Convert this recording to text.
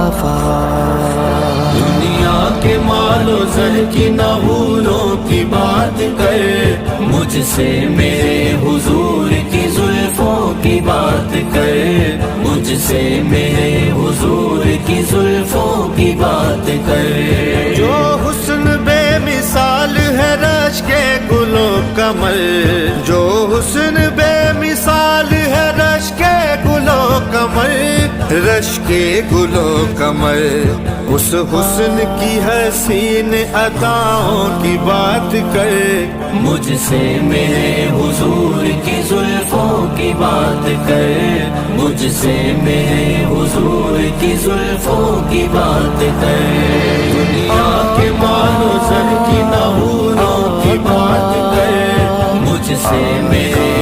آفاق۔ دنیا کے مال و زر کی نہ حوروں کی بات کر، مجھ سے میرے حضور کی زلفوں کی بات کر، مجھ سے میرے حضور کی زلفوں کی بات کر۔ جو حسن بے مثال ہے رش کے گلو کمل، جو حسن بے مثال ہے رش کے گلو کمل، رش کے گلو کمل، اس حسن کی حسین عطاؤں کی بات کر، مجھ سے میرے حضور کی زلفوں کی بات کر، مجھ سے میرے حضور کی زلفوں کی بات کر۔ دنیا کے مال و زر کی نہ حوروں کی بات کر، مجھ سے میرے